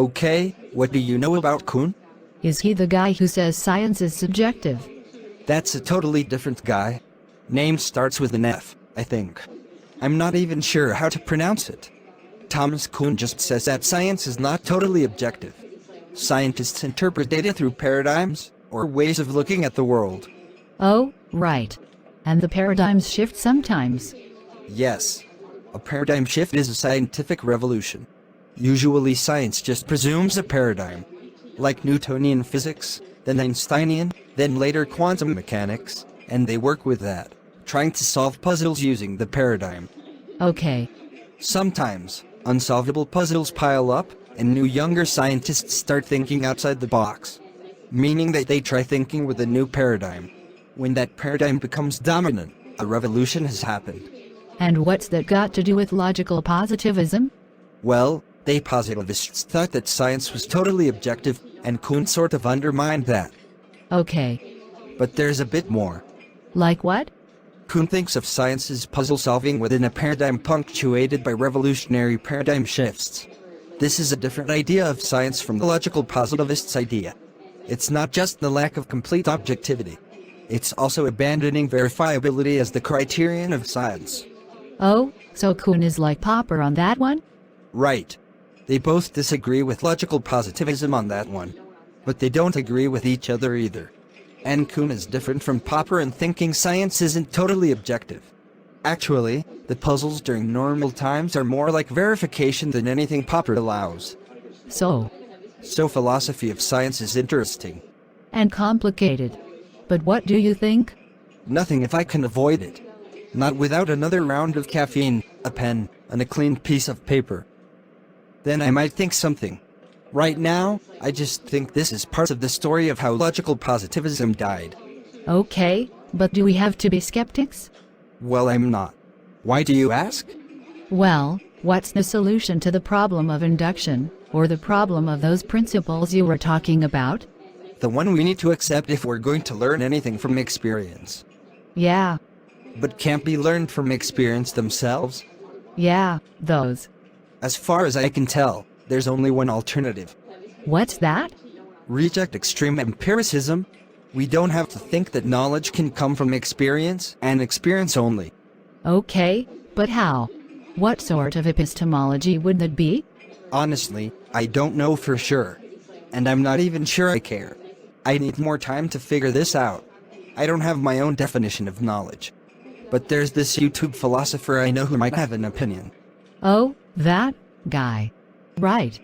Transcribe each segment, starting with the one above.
Okay, what do you know about Kuhn? Is he the guy who says science is subjective? That's a totally different guy. Name starts with an F, I think. I'm not even sure how to pronounce it. Thomas Kuhn just says that science is not totally objective. Scientists interpret data through paradigms, or ways of looking at the world. Oh, right. And the paradigms shift sometimes. Yes. A paradigm shift is a scientific revolution. Usually science just presumes a paradigm. Like Newtonian physics, then Einsteinian, then later quantum mechanics, and they work with that, trying to solve puzzles using the paradigm. Okay. Sometimes, unsolvable puzzles pile up, and new younger scientists start thinking outside the box. Meaning that they try thinking with a new paradigm. When that paradigm becomes dominant, a revolution has happened. And what's that got to do with logical positivism? Well, they positivists thought that science was totally objective, and Kuhn sort of undermined that. Okay. But there's a bit more. Like what? Kuhn thinks of science as puzzle solving within a paradigm punctuated by revolutionary paradigm shifts. This is a different idea of science from the logical positivists' idea. It's not just the lack of complete objectivity. It's also abandoning verifiability as the criterion of science. Oh, so Kuhn is like Popper on that one? Right. They both disagree with logical positivism on that one. But they don't agree with each other either. And Kuhn is different from Popper in thinking science isn't totally objective. Actually, the puzzles during normal times are more like verification than anything Popper allows. So Philosophy of science is interesting. and complicated. But what do you think? Nothing if I can avoid it. Not without another round of caffeine, a pen, and a clean piece of paper. Then I might think something. Right now, I just think this is part of the story of how logical positivism died. Okay, but do we have to be skeptics? Well, I'm not. Why do you ask? Well, what's the solution to the problem of induction, or the problem of those principles you were talking about? The one we need to accept if we're going to learn anything from experience. Yeah, But can't be learned from experience themselves? yeah, those. As far as I can tell, there's only one alternative. What's that? Reject extreme empiricism. We don't have to think that knowledge can come from experience, and experience only. Okay, but how? What sort of epistemology would that be? Honestly, I don't know for sure. And I'm not even sure I care. I need more time to figure this out. I don't have my own definition of knowledge. But there's this YouTube philosopher I know who might have an opinion. Oh, that guy. Right.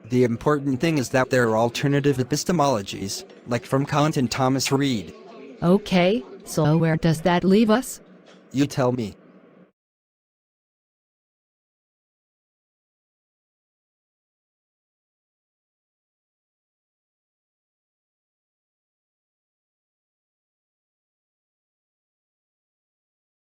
The important thing is that there are alternative epistemologies, like from Kant and Thomas Reid. Okay, so where does that leave us? You tell me.